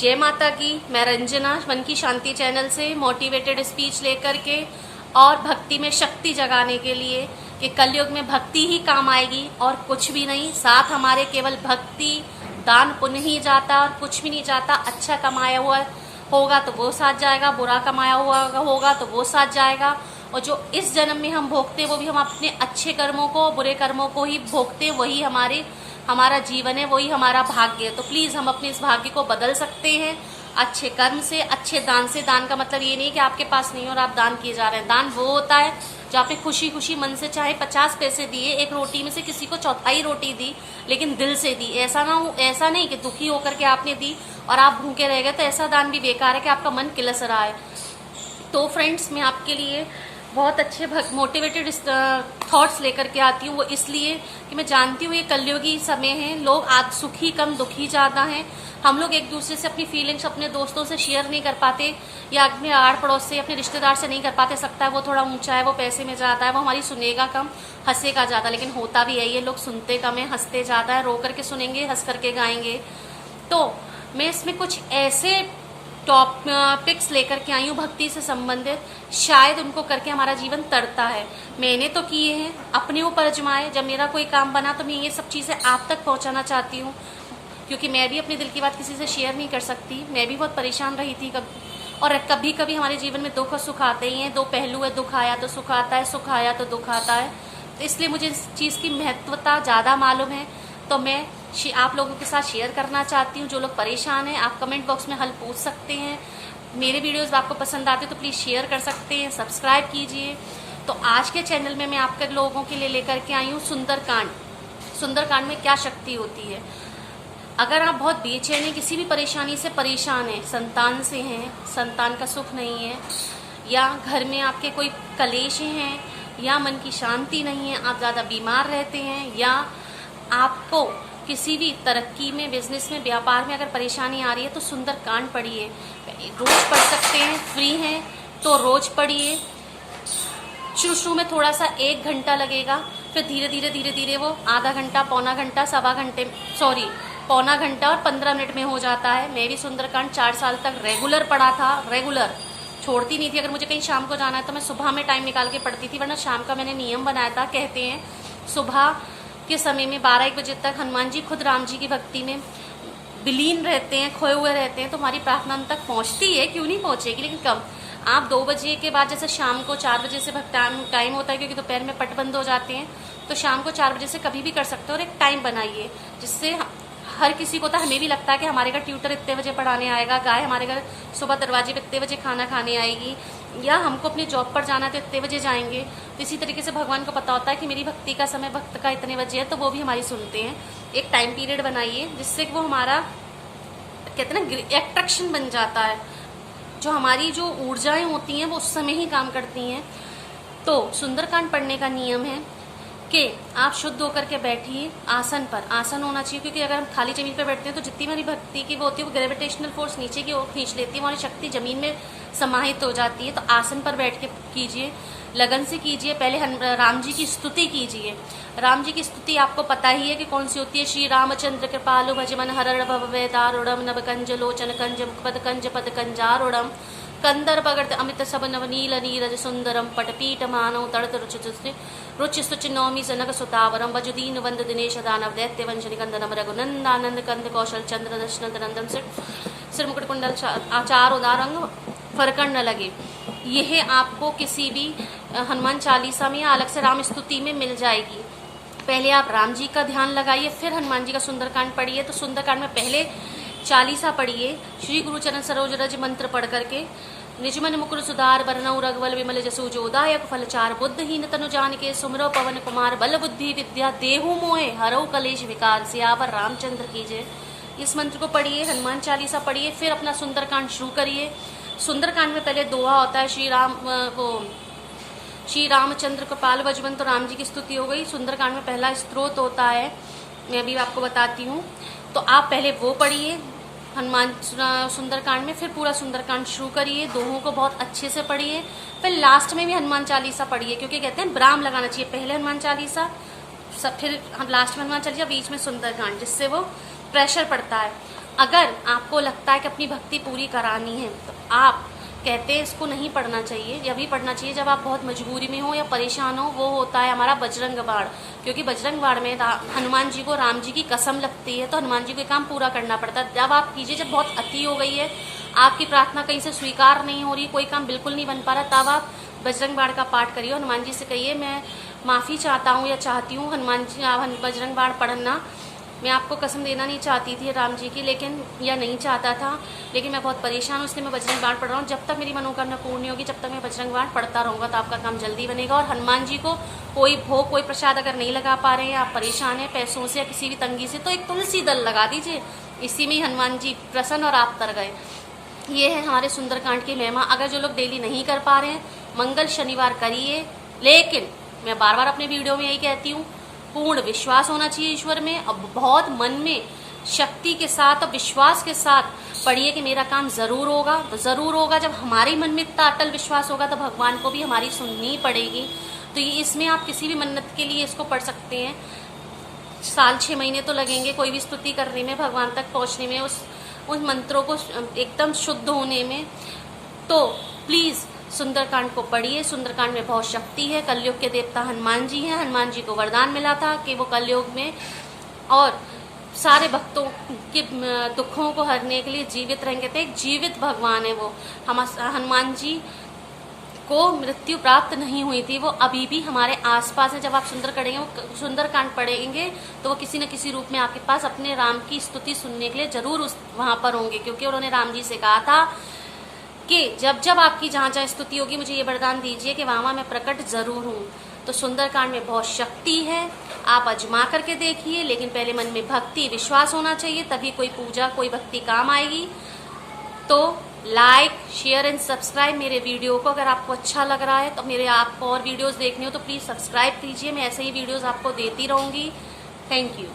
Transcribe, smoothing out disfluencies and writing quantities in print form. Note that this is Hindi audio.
जय माता की। मैं रंजना मन की शांति चैनल से मोटिवेटेड स्पीच लेकर के और भक्ति में शक्ति जगाने के लिए कि कलयुग में भक्ति ही काम आएगी और कुछ भी नहीं। साथ हमारे केवल भक्ति दान पुण्य ही जाता और कुछ भी नहीं जाता। अच्छा कमाया हुआ होगा तो वो साथ जाएगा, बुरा कमाया हुआ होगा तो वो साथ जाएगा। और जो इस जन्म में हम भोगते वो भी हम अपने अच्छे कर्मों को बुरे कर्मों को ही भोगते। वही हमारा जीवन है, वही हमारा भाग्य है। तो प्लीज़ हम अपने इस भाग्य को बदल सकते हैं अच्छे कर्म से, अच्छे दान से। दान का मतलब ये नहीं कि आपके पास नहीं और आप दान किए जा रहे हैं। दान वो होता है जो आपने खुशी खुशी मन से, चाहे 50 पैसे दिए, एक रोटी में से किसी को चौथाई रोटी दी लेकिन दिल से दी। ऐसा नहीं कि दुखी होकर के आपने दी और आप भूखे रह गए, तो ऐसा दान भी बेकार है कि आपका मन किलस रहा है। तो फ्रेंड्स, मैं आपके लिए बहुत अच्छे मोटिवेटेड थॉट्स लेकर के आती हूँ। वो इसलिए कि मैं जानती हूँ ये कलयुगी समय है, लोग आज सुखी कम दुखी ज़्यादा हैं। हम लोग एक दूसरे से अपनी फीलिंग्स अपने दोस्तों से शेयर नहीं कर पाते, या अपने आड़ पड़ोस से, अपने रिश्तेदार से नहीं कर पाते। सकता है वो थोड़ा ऊंचा है, वो पैसे में ज़्यादा है, वो हमारी सुनेगा कम, हंसेगा ज़्यादा। लेकिन होता भी यही है, लोग सुनते कम है, हंसते ज़्यादा है। रो करके सुनेंगे, हंस करके गाएंगे। तो मैं इसमें कुछ ऐसे टॉपिक्स लेकर के आई हूँ भक्ति से संबंधित, शायद उनको करके हमारा जीवन तरता है। मैंने तो किए हैं, अपने ऊपर आजमाए। जब मेरा कोई काम बना तो मैं ये सब चीज़ें आप तक पहुँचाना चाहती हूँ, क्योंकि मैं भी अपने दिल की बात किसी से शेयर नहीं कर सकती। मैं भी बहुत परेशान रही थी और कभी कभी हमारे जीवन में दुख और सुख आते ही हैं। दो पहलू है, दुख आया तो सुख आता है, सुख आया तो दुख आता है। तो इसलिए मुझे इस चीज़ की महत्वता ज़्यादा मालूम है, तो मैं आप लोगों के साथ शेयर करना चाहती हूँ। जो लोग परेशान हैं, आप कमेंट बॉक्स में हल पूछ सकते हैं। मेरे वीडियोस आपको पसंद आते तो प्लीज़ शेयर कर सकते हैं, सब्सक्राइब कीजिए। तो आज के चैनल में मैं आपके लोगों के लिए लेकर के आई हूँ सुंदरकांड। सुंदरकांड में क्या शक्ति होती है। अगर आप बहुत बेचैन हैं, किसी भी परेशानी से परेशान हैं, संतान से हैं, संतान का सुख नहीं है, या घर में आपके कोई कलेश हैं, या मन की शांति नहीं है, आप ज़्यादा बीमार रहते हैं, या आपको किसी भी तरक्की में, बिजनेस में, व्यापार में अगर परेशानी आ रही है तो सुंदरकांड पढ़िए। रोज पढ़ सकते हैं, फ्री हैं तो रोज पढ़िए। शुरू में थोड़ा सा 1 घंटा लगेगा, फिर धीरे धीरे वो आधा घंटा, पौना घंटा, पौना घंटा और 15 मिनट में हो जाता है। मैं भी सुंदरकांड 4 साल तक रेगुलर पढ़ा था, रेगुलर छोड़ती नहीं थी। अगर मुझे कहीं शाम को जाना है तो मैं सुबह में टाइम निकाल के पढ़ती थी, वरना शाम का मैंने नियम बनाया था। कहते हैं सुबह के समय में 12-1 बजे तक हनुमान जी खुद राम जी की भक्ति में विलीन रहते हैं, खोए हुए रहते हैं, तो हमारी प्रार्थना उन तक पहुंचती है। क्यों नहीं पहुंचेगी, लेकिन कम। आप 2 बजे के बाद, जैसे शाम को 4 बजे से टाइम होता है, क्योंकि दोपहर में पट बंद हो जाते हैं, तो शाम को 4 बजे से कभी भी कर सकते हो। और एक टाइम बनाइए जिससे हर किसी को, तो हमें भी लगता है कि हमारे घर ट्यूटर इतने बजे पढ़ाने आएगा, गाय हमारे घर सुबह दरवाजे पे इतने बजे खाना खाने आएगी, या हमको अपने जॉब पर जाना तो इतने बजे जाएंगे। तो इसी तरीके से भगवान को पता होता है कि मेरी भक्ति का समय भक्त का इतने बजे है, तो वो भी हमारी सुनते हैं। एक टाइम पीरियड बनाइए जिससे कि वो हमारा, कहते हैं ना, एट्रैक्शन बन जाता है। जो हमारी जो ऊर्जाएं होती हैं वो उस समय ही काम करती हैं। तो सुंदरकांड पढ़ने का नियम है कि आप शुद्ध होकर के बैठिए आसन पर। आसन होना चाहिए, क्योंकि अगर हम खाली जमीन पर बैठते हैं तो जितनी हमारी भक्ति की वो होती है, वो ग्रेविटेशनल फोर्स नीचे की ओर खींच लेती है, हमारी शक्ति जमीन में समाहित हो जाती है। तो आसन पर बैठ के कीजिए, लगन से कीजिए। पहले राम जी की स्तुति कीजिए। राम जी की स्तुति आपको पता ही है कि कौन सी होती है। श्री रामचंद्र कृपालु भजमन हरड़ भव दारुणम नभ कंज लोचन कंज मुखपद कंज पद कंजारुणम कंदर बगड़ अमित सब नवनील नीरज सुंदरम पटपीठ मानव तड़त रुचि सुच नौमी सनक सुतावरम वजुदीन वंद दिनेश दानव दैत्य वंश निकंदनम रघुनंदानंद कंद कौशल चंद्र दशनंद नंदम सिर मुकुट कुंडल आचार उदारंग फरकन न लगे। यह आपको किसी भी हनुमान चालीसा में या अलग से राम स्तुति में मिल जाएगी। पहले आप राम जी का ध्यान लगाइए, फिर हनुमान जी का सुंदरकांड पढ़िए। तो सुंदरकांड में पहले चालीसा पढ़िए, श्री गुरु चरण सरोज रज मंत्र पढ़ करके। निजमन मुकुर सुधार वरनऊ रघुवल विमल जसु जोदायक फलचार बुद्धहीन तनु जान के सुमरो पवन कुमार बल बुद्धि विद्या देहु मोहे हरऊ कलेश विकार सियावर रामचंद्र की जय। इस मंत्र को पढ़िए, हनुमान चालीसा पढ़िए, फिर अपना सुंदरकांड शुरू करिए। सुंदरकांड में पहले दोहा होता है, श्री रामचंद्र कृपाल भजमन, तो राम जी की स्तुति हो गई। सुंदरकांड में पहला स्तोत्र होता है, मैं भी आपको बताती हूँ। तो आप पहले वो पढ़िए हनुमान सुंदरकांड में, फिर पूरा सुंदरकांड शुरू करिए। दोहों को बहुत अच्छे से पढ़िए, फिर लास्ट में भी हनुमान चालीसा पढ़िए, क्योंकि कहते हैं विराम लगाना चाहिए। पहले हनुमान चालीसा, फिर लास्ट में हनुमान चालीसा, बीच में सुंदरकांड, जिससे वो प्रेशर पड़ता है। अगर आपको लगता है कि अपनी भक्ति पूरी करानी है तो आप कहते हैं इसको नहीं पढ़ना चाहिए, जब भी पढ़ना चाहिए जब आप बहुत मजबूरी में हो या परेशान हो। वो होता है हमारा बजरंग बाण, क्योंकि बजरंग बाण में हनुमान जी को राम जी की कसम लगती है, तो हनुमान जी को काम पूरा करना पड़ता है। जब आप कीजिए, जब बहुत अति हो गई है, आपकी प्रार्थना कहीं से स्वीकार नहीं हो रही, कोई काम बिल्कुल नहीं बन पा रहा, तब आप बजरंग बाण का पाठ करिए। हनुमान जी से कहिए मैं माफ़ी चाहता हूँ या चाहती हूँ, हनुमान जी बजरंग बाण पढ़ना। मैं आपको कसम देना नहीं चाहती थी राम जी की, लेकिन या नहीं चाहता था, लेकिन मैं बहुत परेशान हूँ, इसलिए मैं बजरंग बाण पढ़ रहा हूँ। जब तक मेरी मनोकामना पूर्ण नहीं होगी, जब तक मैं बजरंग बाण पढ़ता रहूँगा, तो आपका काम जल्दी बनेगा। और हनुमान जी को कोई भोग, कोई प्रसाद अगर नहीं लगा पा रहे हैं, आप परेशान हैं पैसों से या किसी भी तंगी से, तो एक तुलसी दल लगा दीजिए, इसी में ही हनुमान जी प्रसन्न और आप तर गए। ये है हमारे सुंदरकांड की महिमा। अगर जो लोग डेली नहीं कर पा रहे हैं, मंगल शनिवार करिए, लेकिन मैं बार बार अपने वीडियो में यही कहती हूँ, पूर्ण विश्वास होना चाहिए ईश्वर में। अब बहुत मन में शक्ति के साथ और विश्वास के साथ पढ़िए कि मेरा काम ज़रूर होगा, तो ज़रूर होगा। जब हमारे मन में इतना अटल विश्वास होगा तो भगवान को भी हमारी सुननी पड़ेगी। तो ये इसमें आप किसी भी मन्नत के लिए इसको पढ़ सकते हैं। 6 महीने तो लगेंगे कोई भी स्तुति करने में, भगवान तक पहुँचने में, उन मंत्रों को एकदम शुद्ध होने में। तो प्लीज़ सुंदरकांड को पढ़िए। सुंदरकांड में बहुत शक्ति है। कलयुग के देवता हनुमान जी हैं। हनुमान जी को वरदान मिला था कि वो कलयुग में और सारे भक्तों के दुखों को हरने के लिए जीवित रहेंगे। तो एक जीवित भगवान है वो। हनुमान जी को मृत्यु प्राप्त नहीं हुई थी, वो अभी भी हमारे आसपास है। जब आप सुंदरकांड पढ़ेंगे तो वो किसी न किसी रूप में आपके पास अपने राम की स्तुति सुनने के लिए जरूर वहाँ पर होंगे, क्योंकि उन्होंने राम जी से कहा था कि जब जब आपकी जहाँ जहाँ स्तुति होगी मुझे ये वरदान दीजिए कि वहाँ मैं प्रकट जरूर हूँ। तो सुंदरकांड में बहुत शक्ति है, आप आजमा करके देखिए, लेकिन पहले मन में भक्ति विश्वास होना चाहिए, तभी कोई पूजा कोई भक्ति काम आएगी। तो लाइक शेयर एंड सब्सक्राइब मेरे वीडियो को। अगर आपको अच्छा लग रहा है तो मेरे आपको और वीडियोस देखने हो तो प्लीज़ सब्सक्राइब कीजिए। मैं ऐसे ही वीडियोस आपको देती रहूँगी। Thank you.